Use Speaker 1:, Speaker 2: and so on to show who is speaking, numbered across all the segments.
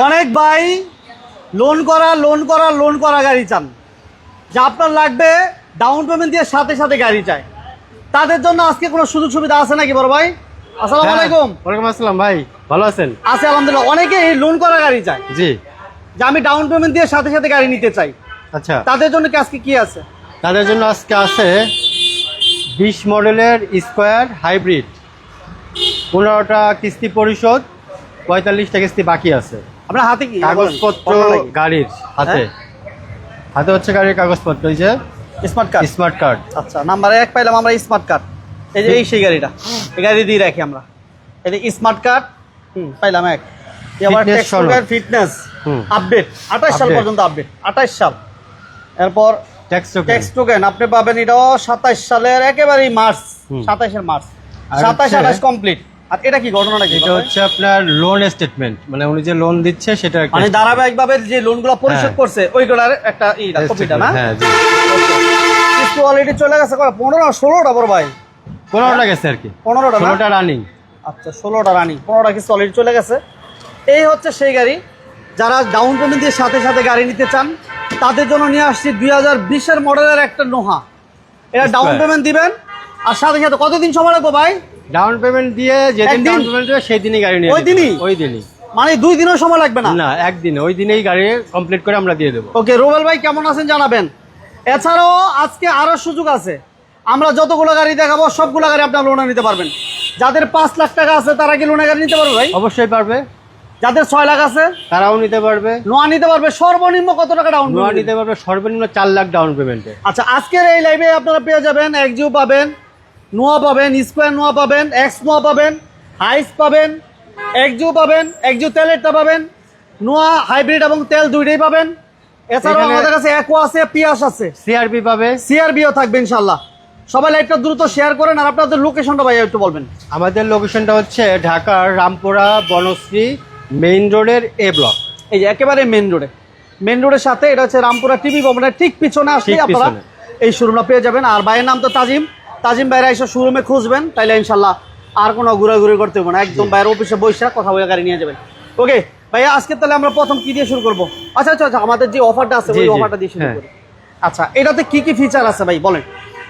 Speaker 1: অনেক ভাই লোন করা গাড়ি চান, যা আপনার লাগবে ডাউন পেমেন্ট দিয়ে সাথে সাথে গাড়ি চায়, তাদের জন্য আজকে কোনো সুযোগ সুবিধা আছে নাকি বড় ভাই? আসসালামু আলাইকুম।
Speaker 2: ওয়ালাইকুম আসসালাম ভাই, ভালো আছেন?
Speaker 1: আছে আলহামদুলিল্লাহ। অনেকে এই লোন করা গাড়ি চায়,
Speaker 2: জি,
Speaker 1: যে আমি ডাউন পেমেন্ট দিয়ে সাথে সাথে গাড়ি নিতে চাই,
Speaker 2: আচ্ছা।
Speaker 1: তাদের জন্য কি আজকে কি আছে?
Speaker 2: তাদের জন্য আজকে আছে 20 মডেলের স্কোয়ার হাইব্রিড, 15টা কিস্তি পরিশোধ, 45টা কিস্তি বাকি আছে।
Speaker 1: আপনার হাতে কি
Speaker 2: কাগজপত্র গাড়ির হাতে হাতে হচ্ছে গাড়ির কাগজপত্র, এই যে স্মার্ট কার্ড।
Speaker 1: আচ্ছা, নাম্বার 1 পাইলাম আমরা স্মার্ট কার্ড। এই যে এই সেই গাড়িটা, এই গাড়ি দিয়ে রাখি আমরা। এই যে স্মার্ট কার্ড পাইলাম 1। এবার ফিটনেস আপডেট 28 সাল পর্যন্ত, আপডেট 28 সাল। এরপর ট্যাক্স টোকেন আপনি পাবেন, এটাও 27 সালের একেবারেই মার্চ, 27 মার্চ, 27-28 কমপ্লিট। আর এটা কি ঘটনাটা কি?
Speaker 2: এটা হচ্ছে আপনার লোন স্টেটমেন্ট, মানে উনি যে লোন দিচ্ছে সেটা
Speaker 1: মানে ধারাবাহিকভাবে যে লোনগুলো পরিশোধ করছে ওইগুলোর একটা কপিটা না?
Speaker 2: হ্যাঁ জি।
Speaker 1: কিস্তি অলরেডি চলে গেছে 15-16টা বড় ভাই,
Speaker 2: 15টা গেছে আর কি, 15টা রানিং।
Speaker 1: আচ্ছা, 16টা রানিং, 15টা কিস্তি অলরেডি চলে গেছে। এই হচ্ছে সেই গাড়ি, যারা ডাউন পেমেন্ট দিয়ে সাথে সাথে গাড়ি নিতে চান তাদের জন্য নিয়ে আসছি 2020-এর মডেলের একটা নোহা। এটা ডাউন পেমেন্ট দিবেন আর সাথে সাথে কতদিন সময় লাগবে ভাই?
Speaker 2: ডাউন পেমেন্ট দিয়ে যেদিন ডাউন পেমেন্ট দেবে সেই দিনই গাড়ি নিয়ে ওই দিনই,
Speaker 1: মানে 2 দিনও সময় লাগবে না?
Speaker 2: না, একদিনে, ওই দিনেই গাড়ি কমপ্লিট করে আমরা দিয়ে দেবো।
Speaker 1: ওকে, রুবেল ভাই কেমন আছেন জানাবেন। এছাড়াও আজকে আরো সুযোগ আছে, আমরা যতগুলো গাড়ি দেখাবো সবগুলো গাড়ি আপনার লোনে নিতে পারবেন। যাদের 5 লাখ টাকা আছে তারা কি লোনে গাড়ি নিতে পারবে ভাই?
Speaker 2: অবশ্যই পারবে।
Speaker 1: যাদের 6 লাখ আছে
Speaker 2: তারাও নিতে পারবে,
Speaker 1: নোয়া নিতে পারবে। সর্বনিম্ন কত টাকা ডাউন
Speaker 2: নোয়া নিতে পারবে? সর্বনিম্ন 4 লাখ ডাউন পেমেন্টে।
Speaker 1: আচ্ছা, আজকের এই লাইভে আপনারা পেয়ে যাবেন এক্সিউ পাবেন, নোয়া পাবেন, স্কোয়ার নোয়া পাবেন, এক্স নোয়া পাবেন, হাইস পাবেন, এক্সিউ পাবেন, এক্সিউ তেলেরটা পাবেন, নোয়া হাইব্রিড এবং তেল দুইটাই পাবেন। এছাড়াও আমাদের কাছে অ্যাকোয়া আছে, পিয়াস আছে,
Speaker 2: সিআরবি পাবে,
Speaker 1: সিআরবিও থাকবে ইনশাআল্লাহ। সবাই লাইভটা দ্রুত শেয়ার করেন। আর আপনাদের লোকেশনটা ভাই একটু বলবেন।
Speaker 2: আমাদের লোকেশনটা হচ্ছে ঢাকার রামপুরা বনশ্রী মেইন রোডের এ ব্লক।
Speaker 1: এই যে একেবারে মেইন রোডের সাথে, এটা হচ্ছে রামপুরা টিভি ভবনের ঠিক পিছনে আসলে আপনারা এই শোরুমটা পেয়ে যাবেন। আর ভাইয়ের নাম তো তাজিম ভাইরা এসে শোরুমে খুঁজবেন, তাইলে ইনশাল্লাহ আর কোনো ঘোরাঘুরি করতে হবে না, একদম ভাইয়ের অফিসে বসে কথা বলে গাড়ি নিয়ে যাবেন। ওকে ভাইয়া, আজকে তাহলে আমরা প্রথম কি দিয়ে শুরু করবো? আচ্ছা, আমাদের যে অফারটা আছে ওই অফারটা দিয়ে শুরু করি। আচ্ছা, এটাতে কি কি ফিচার আছে ভাই বলেন।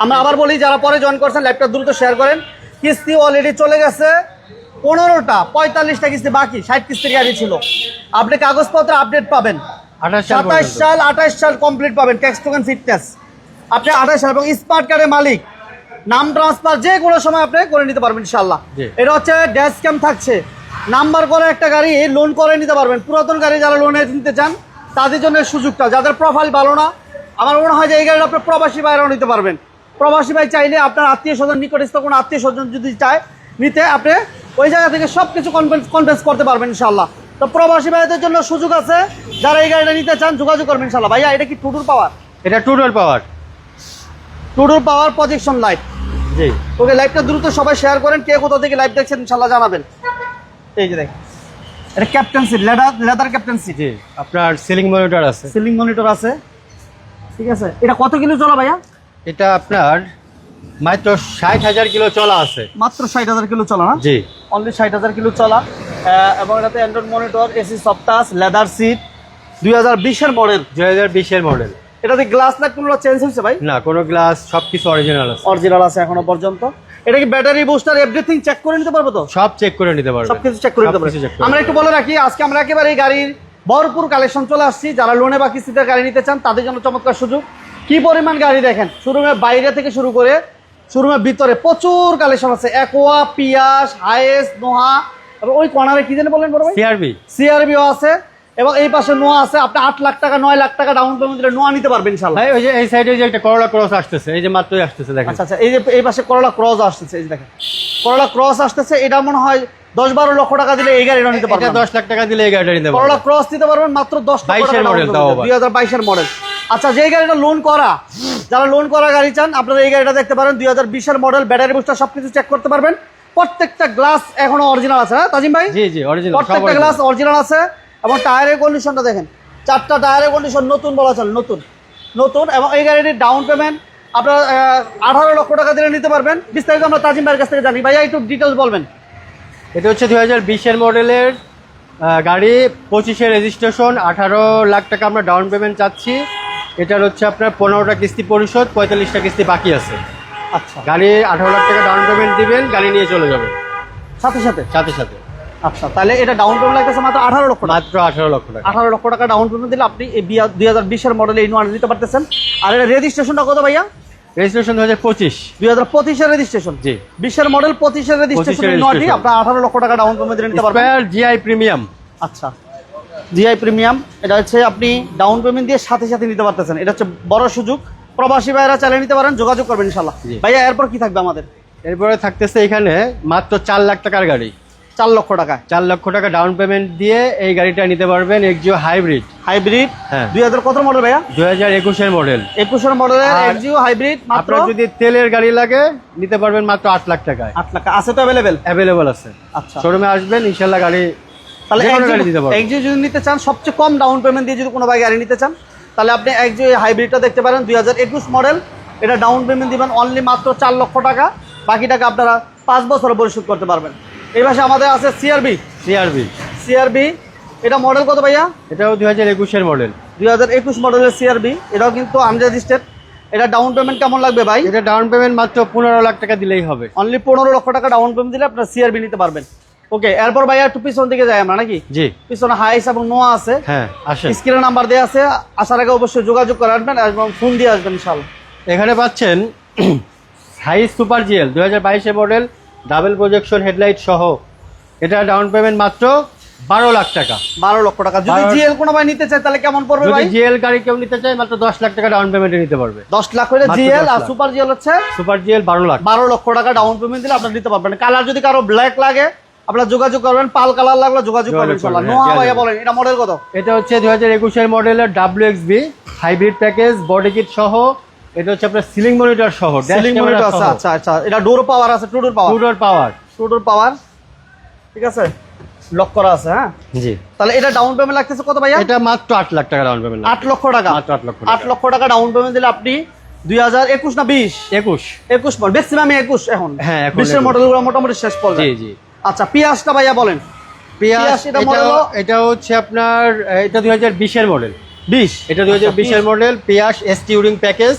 Speaker 1: আমরা আবার বলি, যারা পরে জয়েন করছেন লাইভটা দ্রুত শেয়ার করেন। কিস্তি অলরেডি চলে গেছে 15টা, 45টা কিস্তি বাকি, 60 কিস্তির গাড়ি ছিল। আপনি কাগজপত্র আপডেট পাবেন 27 সাল কমপ্লিট পাবেন, ট্যাক্স টোকেন ফিটনেস আপনি 28 সাল, এবং স্মার্ট কার্ডের মালিক, নাম ট্রান্সফার যে কোনো সময় আপনি করে নিতে পারবেন ইনশাআল্লাহ। এটা হচ্ছে ড্যাশ ক্যাম থাকছে, নাম্বার করে একটা গাড়ি লোন করে নিতে পারবেন। পুরাতন গাড়ি যারা লোনে নিতে চান তাদের জন্য সুযোগটা, যাদের প্রোফাইল ভালো না, আমার মনে হয় যে এই গাড়িটা আপনি প্রবাসী ভাইরাও নিতে পারবেন। প্রবাসী ভাই চাইলে আপনার আত্মীয় স্বজন, নিকটস্থ কোনো আত্মীয় স্বজন যদি চায় নিতে, আপনি ওই জায়গা থেকে সব কিছু কনফারেন্স করতে পারবেন ইনশাআল্লাহ। তো প্রবাসী ভাইদের জন্য সুযোগ আছে, যারা এই গাড়িটা নিতে চান যোগাযোগ করবেন ইনশাআল্লাহ। ভাইয়া, এটা কি টুডুর পাওয়ার?
Speaker 2: এটা টুডুর পাওয়ার
Speaker 1: প্রজেকশন লাইট।
Speaker 2: জি,
Speaker 1: ওকে, লাইভটা দ্রুত সবাই শেয়ার করেন। কে কোথা থেকে লাইভ দেখছেন ইনশাআল্লাহ জানাবেন। এই যে দেখেন, এটা captain seat, leather captain seat.
Speaker 2: জি, আপনার সিলিং মনিটর আছে,
Speaker 1: ঠিক আছে। এটা কত কিলো চলা ভাইয়া?
Speaker 2: এটা আপনার মাত্র 60,000 কিলো চলা আছে।
Speaker 1: মাত্র 60,000 কিলো চলা না?
Speaker 2: জি,
Speaker 1: অনলি 60,000 কিলো চলা। এবং এটাতে Android monitor, AC soft touch, leather seat, 2020-এর মডেল। এটাতে গ্লাস না কোনো চেঞ্জ হয়েছে ভাই?
Speaker 2: না, কোনো গ্লাস, সবকিছু অরিজিনাল আছে
Speaker 1: এখনো পর্যন্ত। এটা কি ব্যাটারি বুস্টার এভরিথিং চেক করে নিতে পারবো তো?
Speaker 2: সব চেক করে নিতে পারবো,
Speaker 1: সবকিছু চেক করে নিতে পারবো। আমরা একটু বলে রাখি, আজকে আমরা একেবারে এই গাড়ির ভরপুর কালেকশন চলে আসছি। যারা লোনে বা কিস্তিতে গাড়ি নিতে চান তাদের জন্য চমৎকার সুযোগ। কি পরিমাণ গাড়ি দেখেন, শোরুমের বাইরে থেকে শুরু করে শোরুমের ভিতরে প্রচুর কালেকশন আছে। অ্যাকোয়া, পিয়াস, হাইস, নোহা, এবং ওই কর্নারে কি জানি বলেন বড় ভাই? সিআরবিও আছে, এবং এই পাশে নোয়া আছে। আপনি 8 লাখ টাকা 9 লাখ টাকা ডাউন পেমেন্ট দিলে নোয়া নিতে পারবেন ইনশাআল্লাহ।
Speaker 2: ভাই, ওই যে এই সাইডে যে একটা করলা ক্রস আসতেছে, এই যে মাত্রই আসতেছে দেখেন।
Speaker 1: আচ্ছা, এই যে এই পাশে করলা ক্রস আসতেছে, এই যে দেখেন করলা ক্রস আসতেছে। এটা মনে হয় 10-12 লক্ষ টাকা দিলে এই গাড়িটা নিতে পারবেন।
Speaker 2: 10 লাখ টাকা দিলে এই গাড়িটা নিতে পারবেন।
Speaker 1: করলা ক্রস নিতে পারবেন মাত্র 10 লাখ টাকা মডেল, 2022-এর মডেল। আচ্ছা, যে গাড়িটা লোন করা, যারা লোন করা গাড়ি চান আপনারা এই গাড়িটা দেখতে পারেন, 2020-এর মডেল, ব্যাটারি বুস্টার সবকিছু চেক করতে পারবেন। প্রত্যেকটা গ্লাস এখনো অরিজিনাল আছে। হ্যাঁ তাজিম ভাই?
Speaker 2: জি, অরিজিনাল,
Speaker 1: প্রত্যেকটা গ্লাস অরিজিনাল আছে। এবং টায়ারের কন্ডিশনটা দেখেন, 4টা টায়ারের কন্ডিশন নতুন বলা চলে, নতুন। এবং এই গাড়িটির ডাউন পেমেন্ট আপনার 18 লক্ষ টাকা দিলে নিতে পারবেন। বিস্তারিত আমরা তাজিম ভাইয়ের কাছ থেকে জানি। ভাইয়া একটু ডিটেলস বলবেন।
Speaker 2: এটা হচ্ছে 2020-এর মডেলের গাড়ি 25-এর রেজিস্ট্রেশন, 18 লাখ টাকা আমরা ডাউন পেমেন্ট চাচ্ছি। এটার হচ্ছে আপনার 15টা কিস্তি পরিশোধ, 45টা কিস্তি বাকি আছে।
Speaker 1: আচ্ছা,
Speaker 2: গাড়ি 18 লাখ টাকা ডাউন পেমেন্ট দিবেন, গাড়ি নিয়ে চলে যাবে
Speaker 1: সাথে সাথে।
Speaker 2: সাথে সাথে।
Speaker 1: আচ্ছা, তাহলে এটা ডাউন পেমেন্ট লাগতেছে মাত্র 18 লক্ষ টাকা।
Speaker 2: মাত্র 18 লক্ষ টাকা।
Speaker 1: 18 লক্ষ টাকা ডাউন পেমেন্ট দিলে আপনি এই 2020-এর মডেল ইনোভা নিতে পারতেছেন। আর এটা রেজিস্ট্রেশনটা কত ভাইয়া?
Speaker 2: রেজিস্ট্রেশন 2025।
Speaker 1: 2025-এর রেজিস্ট্রেশন।
Speaker 2: জি।
Speaker 1: 20-এর মডেল, 25-এর রেজিস্ট্রেশন ইনোভাটি আপনার 18 লক্ষ টাকা ডাউন পেমেন্ট দিয়ে নিতে পারবেন।
Speaker 2: Square GI premium.
Speaker 1: আচ্ছা, জিআই প্রিমিয়াম, এটা হচ্ছে আপনি ডাউন পেমেন্ট দিয়ে সাথে সাথে নিতে পারতেছেন। এটা হচ্ছে বড় সুযোগ, প্রবাসী ভাইরা চালিয়ে নিতে পারেন, যোগাযোগ করবেন ইনশাআল্লাহ।
Speaker 2: জি।
Speaker 1: ভাইয়া এরপর কি থাকবে আমাদের?
Speaker 2: এরপরে থাকতেছে এখানে মাত্র 4 লাখ টাকার গাড়ি।
Speaker 1: 4 লক্ষ টাকা।
Speaker 2: 4 লক্ষ টাকা ডাউন পেমেন্ট দিয়ে এই গাড়িটা নিতে পারবেন, এক্সিও হাইব্রিড।
Speaker 1: হাইব্রিড,
Speaker 2: হ্যাঁ।
Speaker 1: 2000 কত মডেল ভাইয়া?
Speaker 2: 2021-এর মডেল।
Speaker 1: 21-এর মডেলের
Speaker 2: আর
Speaker 1: এক্সিও হাইব্রিড, মাত্র
Speaker 2: আপনার যদি তেলের গাড়ি লাগে নিতে পারবেন মাত্র 8 লাখ টাকায়।
Speaker 1: 8 লাখ আছে তো অ্যাভেলেবেল?
Speaker 2: অ্যাভেলেবল আছে।
Speaker 1: আচ্ছা,
Speaker 2: শোরুমে আসবেন ইনশাআল্লাহ, গাড়ি
Speaker 1: তাহলে
Speaker 2: যে কোনো গাড়ি দিতে পারবেন।
Speaker 1: এক্সিও যদি নিতে চান, সবচেয়ে কম ডাউন পেমেন্ট দিয়ে যদি কোনো ভাই গাড়ি নিতে চান, তাহলে আপনি এক্সিও হাইব্রিডটা দেখতে পারেন। 2021 মডেল, এটা ডাউন পেমেন্ট দিবেন অনলি মাত্র 4 লক্ষ টাকা, বাকি টাকা আপনারা 5 বছরে পরিশোধ করতে পারবেন। এই পাশে আমাদের আছে সিআরবি। সিআরবি, এটা মডেল কত ভাইয়া?
Speaker 2: এটাও 2021-এর মডেল।
Speaker 1: 2021 মডেলের সিআরবি, এটাও কিন্তু আনরেজিস্টার্ড। এটা ডাউন পেমেন্ট কেমন লাগবে ভাই?
Speaker 2: এটা ডাউন পেমেন্ট মাত্র 15 লাখ টাকা দিলেই হবে।
Speaker 1: অনলি 15 লক্ষ টাকা ডাউন পেমেন্ট দিলে আপনার সিআরবি নিতে পারবেন। ওকে, এরপর ভাইয়া একটু পিছন দিকে যাই আমরা নাকি?
Speaker 2: জি।
Speaker 1: পিছনে হাইস এবং নোয়া আছে।
Speaker 2: হ্যাঁ, আসেন।
Speaker 1: স্ক্রিনে নাম্বার দেওয়া আছে, আসার আগে অবশ্যই যোগাযোগ করে আসবেন এবং ফোন দিয়ে আসবেন ইনশাআল্লাহ।
Speaker 2: এখানে পাচ্ছেন হাইস সুপার জিএল 2022-এর মডেল, ডাবল প্রজেকশন হেডলাইট সহ। এটা ডাউন পেমেন্ট মাত্র 12 লাখ টাকা।
Speaker 1: 12 লক্ষ টাকা। যদি জিএল কোনো ভাই নিতে চায় তাহলে কেমন পড়বে ভাই?
Speaker 2: যদি জিএল গাড়ি কেউ নিতে চায় মাত্র 10 লাখ টাকা ডাউন পেমেন্টে নিতে পারবে।
Speaker 1: 10 লাখ হলে
Speaker 2: মাত্র
Speaker 1: জিএল,
Speaker 2: 10
Speaker 1: আর
Speaker 2: লাখ।
Speaker 1: সুপার জিএল হচ্ছে
Speaker 2: সুপার জিএল 12 লাখ।
Speaker 1: 12 লক্ষ টাকা ডাউন পেমেন্ট দিলে আপনারা নিতে পারবেন। কালার যদি কারো ব্ল্যাক লাগে আপনারা যোগাযোগ করবেন, পাল কালার লাগলে যোগাযোগ করবেন ইনশাআল্লাহ।
Speaker 2: করবেন,
Speaker 1: নোয়া
Speaker 2: হ্যাঁ,
Speaker 1: ভাইয়া বলেন এটা মডেল কত?
Speaker 2: এটা হচ্ছে 2021-এর মডেলের WXB hybrid package, body kit সহ। এটা হচ্ছে আপনার সিলিং মনিটর সহ,
Speaker 1: সিলিং মনিটর আছে। আচ্ছা আচ্ছা, এটা ডোর পাওয়ার আছে, টু ডোর পাওয়ার।
Speaker 2: টু ডোর পাওয়ার।
Speaker 1: ঠিক আছে, লক করা আছে। হ্যাঁ
Speaker 2: জি।
Speaker 1: তাহলে এটা ডাউন পেমেন্ট লাগতেছে কত ভাইয়া?
Speaker 2: এটা মাত্র 8 লাখ টাকা ডাউন পেমেন্ট।
Speaker 1: 8 লক্ষ টাকা।
Speaker 2: মাত্র 8 লক্ষ টাকা।
Speaker 1: 8 লক্ষ টাকা ডাউন পেমেন্ট দিলে আপনি 2021 না 20? 21 মডেল, ম্যাক্সিমাম 21 এখন।
Speaker 2: হ্যাঁ, এখন
Speaker 1: 20 এর মডেলগুলো মোটামুটি শেষ পর্যায়ে।
Speaker 2: জি জি।
Speaker 1: আচ্ছা, পিয়াসটা ভাইয়া বলেন।
Speaker 2: পিয়াস
Speaker 1: এটা মডেল
Speaker 2: এটা হচ্ছে আপনার এটা 2020-এর মডেল।
Speaker 1: 20?
Speaker 2: এটা 2020-এর মডেল, পিয়াস এসটিউরিং প্যাকেজ।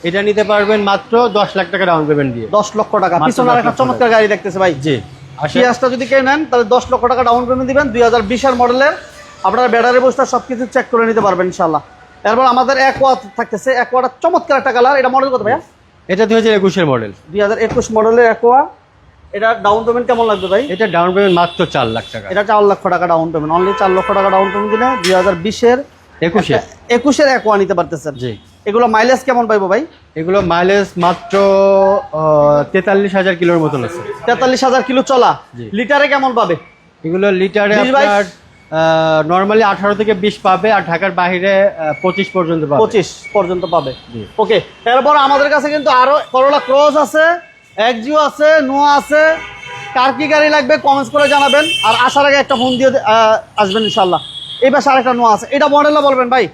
Speaker 2: এটা নিতে পারবেন মাত্র 10 লাখ টাকা ডাউন পেমেন্ট দিয়ে।
Speaker 1: 10 লক্ষ টাকা।
Speaker 2: মাত্র
Speaker 1: পিছনে
Speaker 2: 10
Speaker 1: একটা
Speaker 2: লক্ষ
Speaker 1: চমৎকার গাড়ি দেখতেছে ভাই।
Speaker 2: জি।
Speaker 1: পিয়াসটা যদি কেউ নেন তাহলে 10 লক্ষ টাকা ডাউন পেমেন্ট দিবেন। 2020-এর মডেলের, আপনারা ব্যাটারি বস্তা সবকিছু চেক করে নিতে পারবেন ইনশাআল্লাহ। এরপর আমাদের অ্যাকোয়া থাকতেছে। অ্যাকোয়াটা চমৎকার একটা কালার। এটা মডেল কত ভাইয়া?
Speaker 2: এটা 2021-এর মডেল।
Speaker 1: 2021 মডেলের অ্যাকোয়া। এটা ডাউন পেমেন্ট কেমন লাগবে ভাই?
Speaker 2: এটা ডাউন পেমেন্ট মাত্র 4 লাখ টাকা।
Speaker 1: এটা 4 লক্ষ টাকা ডাউন পেমেন্ট, অনলি 4 লক্ষ টাকা ডাউন পেমেন্ট দিলে 2020-এর 21-এর অ্যাকোয়া নিতে পারতেছেন।
Speaker 2: জি।
Speaker 1: এগুলো মাইলেজ কেমন পাইবো ভাই?
Speaker 2: এগুলো মাইলেজ মাত্র 43,000 কিলোর মতন আছে।
Speaker 1: 43,000 কিলো চলা।
Speaker 2: জি।
Speaker 1: লিটারে কেমন পাবে?
Speaker 2: এগুলো লিটারে
Speaker 1: 20 বাইশ?
Speaker 2: আপনার নরমালি 18 থেকে 20 পাবে, আর ঢাকার বাইরে 25 পর্যন্ত পাবে।
Speaker 1: 25 পর্যন্ত পাবে।
Speaker 2: জি।
Speaker 1: ওকে, এরপর আমাদের কাছে কিন্তু আরো করোলা ক্রস আছে, এক্সিও আছে, নোয়া আছে। কার কি গাড়ি লাগবে কমেন্টস করে জানাবেন, আর আসার আগে একটা ফোন দিয়ে আসবেন ইনশাআল্লাহ। এই পাশে আরেকটা নোয়া আছে, এটা মডেলটা বলবেন ভাই।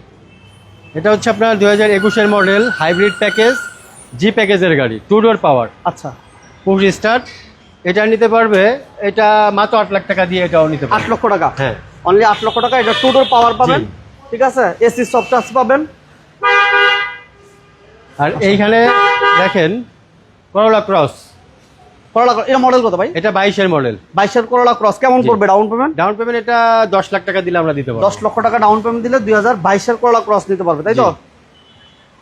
Speaker 2: এটা হচ্ছে আপনার 2021-এর মডেল, হাইব্রিড প্যাকেজ, জি প্যাকেজের গাড়ি, টু ডোর পাওয়ার।
Speaker 1: আচ্ছা,
Speaker 2: পুশ স্টার্ট। এটা নিতে পারবে, এটা মাত্র 8 লাখ টাকা দিয়ে এটাও নিতে পারবে।
Speaker 1: 8 লক্ষ টাকা।
Speaker 2: হ্যাঁ,
Speaker 1: অনলি 8 লক্ষ টাকা। এটা টু ডোর পাওয়ার পাবেন।
Speaker 2: জি।
Speaker 1: ঠিক আছে, এসি সফট টাচ পাবেন।
Speaker 2: আর এইখানে দেখেন করোলা ক্রস।
Speaker 1: করোলা, এটা মডেল কত ভাই?
Speaker 2: এটা 22-এর মডেল।
Speaker 1: 22-এর করোলা ক্রস কেমন
Speaker 2: জি।
Speaker 1: পড়বে ডাউন পেমেন্ট?
Speaker 2: ডাউন পেমেন্ট এটা 10 লাখ টাকা দিলে আমরা দিতে পারবো।
Speaker 1: 10 লক্ষ টাকা ডাউন পেমেন্ট দিলে 2022-এর করোলা ক্রস নিতে পারবে, তাই তো?
Speaker 2: জি।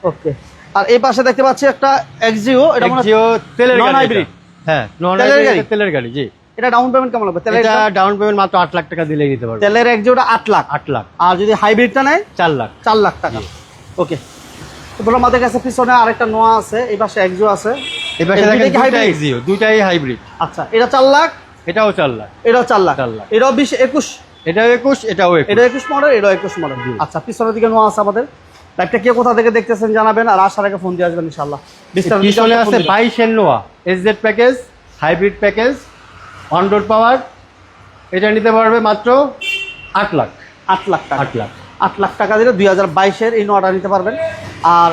Speaker 1: ওকে, আর এই পাশে দেখতে পাচ্ছি একটা এক্সিও। এটা মনে হয়
Speaker 2: এক্সিও তেলের
Speaker 1: নন
Speaker 2: গাড়ি।
Speaker 1: হাইব্রিড।
Speaker 2: হ্যাঁ, নন
Speaker 1: তেলের গাড়ি?
Speaker 2: হাইব্রিড তেলের গাড়ি। জি।
Speaker 1: এটা ডাউন পেমেন্ট কেমন লাগবে?
Speaker 2: এটা ডাউন পেমেন্ট মাত্র 8 লাখ টাকা দিলেই নিতে পারবে।
Speaker 1: তেলের এক্সিওটা 8 লাখ।
Speaker 2: 8 লাখ।
Speaker 1: আর যদি হাইব্রিডটা নেয়
Speaker 2: 4 লাখ।
Speaker 1: 4 লাখ টাকা। ওকে, তারপর আমাদের কাছে পিছনে আরেকটা নোয়া আছে, এই পাশে এক্সিও আছে।
Speaker 2: এবার
Speaker 1: এই
Speaker 2: দেখেন
Speaker 1: দুইটা কি
Speaker 2: দুইটা
Speaker 1: hybrid?
Speaker 2: এক্সিও, দুইটাই হাইব্রিড।
Speaker 1: আচ্ছা, এটা 4 লাখ,
Speaker 2: এটাও 4 লাখ।
Speaker 1: এটাও 4 লাখ।
Speaker 2: 4 লাখ।
Speaker 1: এটাও 20-21,
Speaker 2: এটাও 21, এটাও 21।
Speaker 1: এটা 21 মডেল, এটাও 21 মডেল। আচ্ছা, পিছনের দিকে নোয়া আছে আমাদের। লাইভটা কে কোথা থেকে দেখতেছেন জানাবেন, আর আসার আগে ফোন দিয়ে আসবেন ইনশাআল্লাহ।
Speaker 2: পিছনে আছে 22-এর Noah SZ package, hybrid package, on road power. এটা নিতে পারবে মাত্র 8 লাখ।
Speaker 1: 8 লাখ টাকা।
Speaker 2: 8 লাখ।
Speaker 1: 8 লাখ টাকা দিলে 2022-এর এই নোয়াটা নিতে পারবেন। আর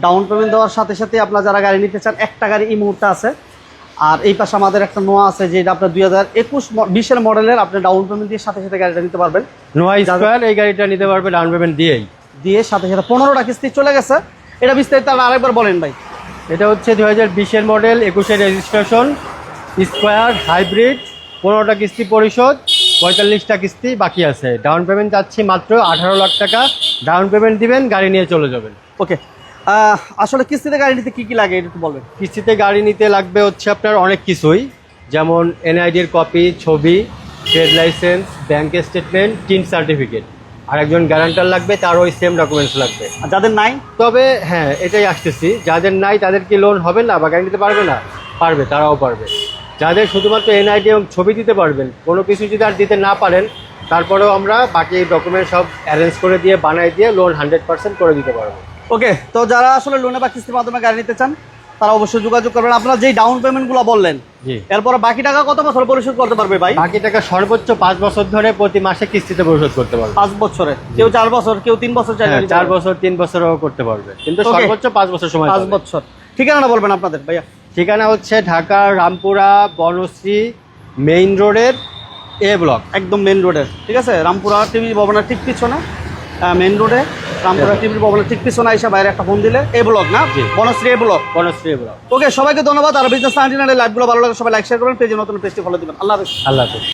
Speaker 1: ডাউন পেমেন্ট দেওয়ার সাথে সাথে আপনারা যারা গাড়ি নিতে চান, একটা গাড়ি এই মুহূর্তে আছে আর এই পাশে আমাদের একটা নোয়া আছে, যেটা আপনার 2020 মডেলের, আপনি ডাউন পেমেন্ট দিয়ে সাথে সাথে গাড়িটা নিতে পারবেন।
Speaker 2: নোয়া স্কোয়ার এই গাড়িটা নিতে পারবে ডাউন পেমেন্ট দিয়েই।
Speaker 1: দিয়ে সাথে সাথে 15টা কিস্তি চলে গেছে। এটা বিস্তারিত আরেকবার বলেন ভাই।
Speaker 2: এটা হচ্ছে 2020 মডেল, 21 রেজিস্ট্রেশন, স্কোয়ার হাইব্রিড, 15টা কিস্তি পরিশোধ, 45টা কিস্তি বাকি আছে। ডাউন পেমেন্ট যাচ্ছি মাত্র 18 লাখ টাকা। ডাউন পেমেন্ট দিবেন, গাড়ি নিয়ে চলে যাবেন।
Speaker 1: ওকে, আসলে কিস্তিতে গাড়ি নিতে কি কি লাগে এটা একটু বলবেন।
Speaker 2: কিস্তিতে গাড়ি নিতে লাগবে হচ্ছে আপনার অনেক কিছুই, যেমন এনআইডির কপি, ছবি, trade licence, bank statement, TIN certificate, আর একজন গ্যারান্টার লাগবে, তার ওই সেম ডকুমেন্টস লাগবে।
Speaker 1: আর যাদের নাই,
Speaker 2: তবে হ্যাঁ এটাই আসতেছি, যাদের নাই তাদের কি লোন হবে না বা গাড়ি নিতে পারবে না? পারবে, তারাও পারবে। যাদের শুধুমাত্র এনআইডি এবং ছবি দিতে পারবেন, কোনো কিছু যদি আর দিতে না পারেন, তারপরেও আমরা বাকি ডকুমেন্ট সব অ্যারেঞ্জ করে দিয়ে বানাই দিয়ে লোন 100% করে দিতে পারবো।
Speaker 1: ওকে, তো যারা আসলে লোনে বা কিস্তির মাধ্যমে গাড়ি নিতে চান তারা অবশ্যই যোগাযোগ করবেন। আপনারা যেই ডাউন পেমেন্টগুলো বললেন,
Speaker 2: জি,
Speaker 1: এরপর বাকি টাকা কত বছর পরিশোধ করতে পারবে ভাই?
Speaker 2: বাকি টাকা সর্বোচ্চ 5 বছর ধরে প্রতি মাসে কিস্তিতে পরিশোধ করতে পারবে।
Speaker 1: 5 বছরে, কেউ 4 বছর, কেউ 3 বছর চাইলে
Speaker 2: হ্যাঁ,
Speaker 1: নিতে
Speaker 2: 4
Speaker 1: পারবে।
Speaker 2: বছর 3 বছরও করতে পারবে, কিন্তু
Speaker 1: Okay.
Speaker 2: সর্বোচ্চ 5 বছর সময়
Speaker 1: 5
Speaker 2: পাবে।
Speaker 1: বছর। ঠিকানাটা বলবেন আপনাদের ভাইয়া।
Speaker 2: ঠিকানা হচ্ছে ঢাকা রামপুরা বনশ্রী মেইন রোডের এ ব্লক,
Speaker 1: একদম মেন রোডের, ঠিক আছে, রামপুরা টিভি ভবনের ঠিক পিছনে, মেন রোডে রামপুরা টিভি ভবনের ঠিক পিছনে আইসা বাইরে একটা ফোন দিলে এই ব্লক না,
Speaker 2: জি।
Speaker 1: বনশ্রী এই ব্লক।
Speaker 2: বনশ্রী এ ব্লক।
Speaker 1: ওকে, সবাইকে ধন্যবাদ। আর বিজনেস 99 লাইভগুলো ভালো লাগে সবাই লাইক শেয়ার করবেন, পেজে নতুন পেজটি ফলো দিবেন। আল্লাহ হাফেজ।
Speaker 2: আল্লাহ হাফেজ।